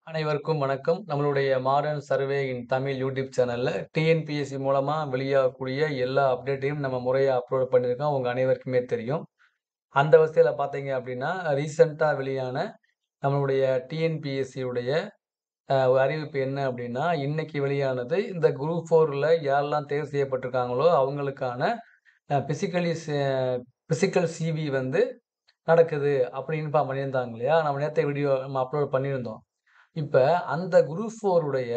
அனைவருக்கும் வணக்கம். நம்மளுடைய மாடர்ன் சர்வே இன் தமிழ் யூடியூப் சேனல்ல டிஎன்பிஎஸ்சி மூலமா வெளியாகக்கூடிய எல்லா அப்டேட்டையும் நம்ம முறையா அப்லோட் பண்ணியிருக்கோம். உங்க அனைவருக்குமே தெரியும். அந்த வரிசையில பார்த்தீங்க அப்டின்னா, ரீசென்ட்டா வெளியான நம்மளுடைய டிஎன்பிஎஸ்சி உடைய ஒரு அறிவிப்பு என்ன அப்டின்னா, இன்னைக்கு வெளியானது. இந்த குரூப் 4ல யாரெல்லாம் தேர்வு செய்யப்பட்டிருக்காங்களோ, அவங்களுக்கான பிசிக்கலி செ பிசிக்கல் சிவி வந்து நடக்குது அப்டின்னு இன்ஃபார்ம் பண்ணியிருந்தாங்க இல்லையா? நம்ம நேத்து வீடியோ நம்ம அப்லோட் பண்ணியிருந்தோம். இப்ப அந்த குரூப் 4 உடைய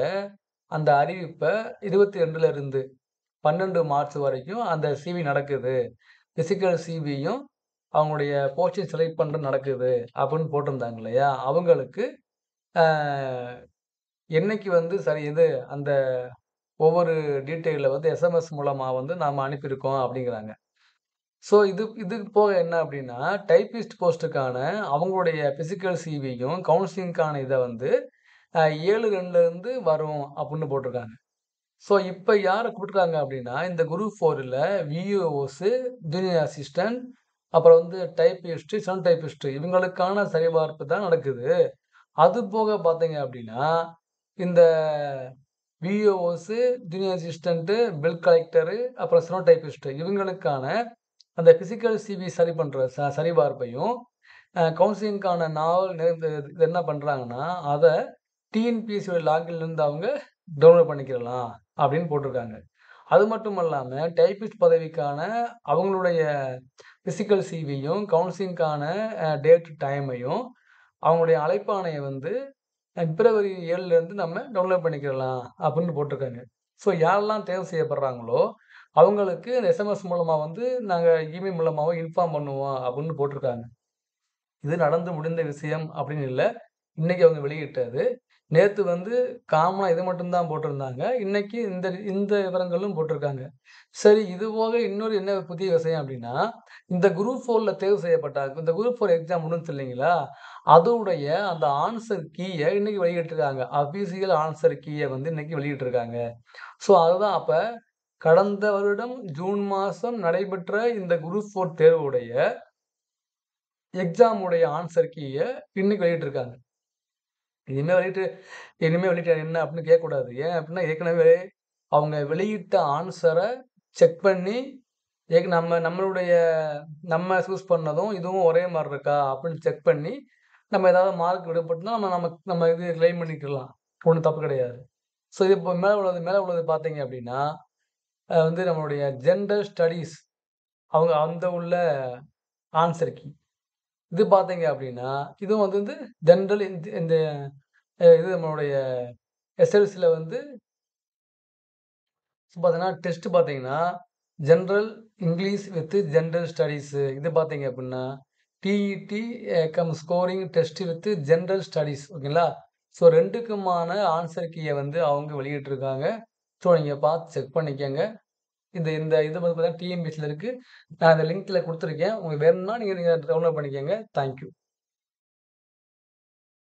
அந்த அறிவிப்ப 22ல இருந்து 12 மார்ச் வரைக்கும் அந்த சிவி நடக்குது. பிசிக்கல் சிவியும் அவங்களுடைய போஸ்டிங் செலக்ட் பண்றது நடக்குது அப்படின்னு போட்டிருந்தாங்க இல்லையா? அவங்களுக்கு அ என்னைக்கு வந்து சரி இது அந்த ஒவ்வொரு டீட்டெயில வந்து எஸ்எம்எஸ் மூலமா வந்து நாம அனுப்பியிருக்கோம் அப்படிங்கிறாங்க. ஸோ இதுக்கு போக என்ன அப்படின்னா, டைப்பிஸ்ட் போஸ்ட்டுக்கான அவங்களுடைய பிசிக்கல் சிவியும், கவுன்சிலிங்க்கான இத வந்து 7/2ல வரும் அப்படின்னு போட்டிருக்காங்க. ஸோ இப்ப யார கூப்பிட்டுருக்காங்க அப்படின்னா, இந்த குரூப் 4ல விஏஓஸ், ஜூனியர் அசிஸ்டன்ட், அப்புறம் வந்து டைப்பிஸ்ட், செகண்ட் டைப்பிஸ்ட் இவங்களுக்கான சரிபார்ப்பு தான் நடக்குது. அது போக பார்த்தீங்க அப்படின்னா, இந்த VAOs, junior assistant, bill collector, அப்புறம் ஸ்டெனோ டைப்பிஸ்ட் இவங்களுக்கான அந்த பிசிக்கல் சிவி சரி பண்ற சரிபார்ப்பையும், கவுன்சிலிங்க்கான நாள் இது என்ன பண்றாங்கன்னா, அத டிஎன்பிஎஸ்சியோட லாகின்லருந்து அவங்க டவுன்லோட் பண்ணிக்கிறலாம் அப்படின்னு போட்டிருக்காங்க. அது மட்டும் அல்லாம டைப்பிஸ்ட் பதவிக்கான அவங்களுடைய பிசிக்கல் சிவியும், கவுன்சிலிங்க்கான டேட் டைமையும், அவங்களுடைய அழைப்பாணைய வந்து பிப்ரவரி 7லேருந்து நம்ம டவுன்லோட் பண்ணிக்கிறலாம் அப்படின்னு போட்டிருக்காங்க. ஸோ யாரெல்லாம் தேர்வு செய்யப்படுறாங்களோ, அவங்களுக்கு இந்த எஸ்எம்எஸ் மூலமா வந்து நாங்க இமெயில் மூலமாவோ இன்ஃபார்ம் பண்ணுவோம் அப்படின்னு போட்டிருக்காங்க. இது நடந்து முடிந்த விஷயம் அப்படின்னு இல்ல. இன்னைக்கு அவங்க வெளியிட்டது. நேத்து வந்து காமனா இது மட்டும் தான் போட்டிருந்தாங்க. இன்னைக்கு இந்த இந்த விவரங்களும் போட்டிருக்காங்க. சரி இது போக இன்னொரு என்ன புதிய விஷயம் அப்டின்னா, இந்த குரூப் 4ல தேர்வு செய்யப்பட்டாங்க. இந்த குரூப் 4 எக்ஸாம் முடிஞ்சுச்சு இல்லைங்களா? அதோடைய அந்த ஆன்ஸர் கீய இன்னைக்கு வெளியிட்டுருக்காங்க. அஃபிஷியல் ஆன்ஸர் கீய வந்து இன்னைக்கு வெளியிட்டுருக்காங்க. ஸோ அதுதான் அப்ப கடந்த வருடம் ஜூன் மாசம் நடைபெற்ற இந்த குரூப் 4 தேர்வுடைய எக்ஸாம் உடைய ஆன்ஸர் கீய இன்னைக்கு வெளியிட்டுருக்காங்க. இனிமே வெளியிட்டு இனிமே வெளியிட்டா என்ன அப்படின்னு கேட்கக்கூடாது. ஏன் அப்படின்னா, ஏற்கனவே அவங்க வெளியிட்ட ஆன்ஸர செக் பண்ணி, நம்மளுடைய நம்ம சூஸ் பண்ணதும், இதுவும் ஒரே மாரி இருக்கா? அப்படின்னு செக் பண்ணி, நம்ம ஏதாவது மார்க் விடுபட்டுனா, நம்ம இது கிளைம் பண்ணிக்கலாம். ஒண்ணும் தப்பு கிடையாது. ஸோ இது இப்போ மேல உள்ளது பார்த்தீங்க அப்படின்னா, வந்து நம்மளுடைய ஜெண்டர் ஸ்டடீஸ் அவங்க அந்த உள்ள ஆன்ஸர் கீ. இது பார்த்தீங்க அப்படின்னா, இதுவும் வந்து ஜென்ரல் இந்த இந்த இது நம்மளுடைய எஸ்எல்சில வந்து பார்த்தீங்கன்னா, டெஸ்ட் பார்த்தீங்கன்னா, general English with general studies இது பார்த்தீங்க அப்டின்னா, TET come scoring test with general studies ஓகேங்களா? ஸோ 2க்குமான ஆன்ஸர் கீய வந்து அவங்க வெளியிட்டுருக்காங்க. ஸோ நீங்க பார்த்து செக் பண்ணிக்கங்க. இந்த இந்த இது வந்து பார்த்தீங்கன்னா, டிஎன்பிஎஸ்சில இருக்கு. நான் இந்த லிங்க்ல குடுத்துருக்கேன். உங்களுக்கு வேணும்னா நீங்க நீங்க டவுன்லோட் பண்ணிக்கங்க. Thank you.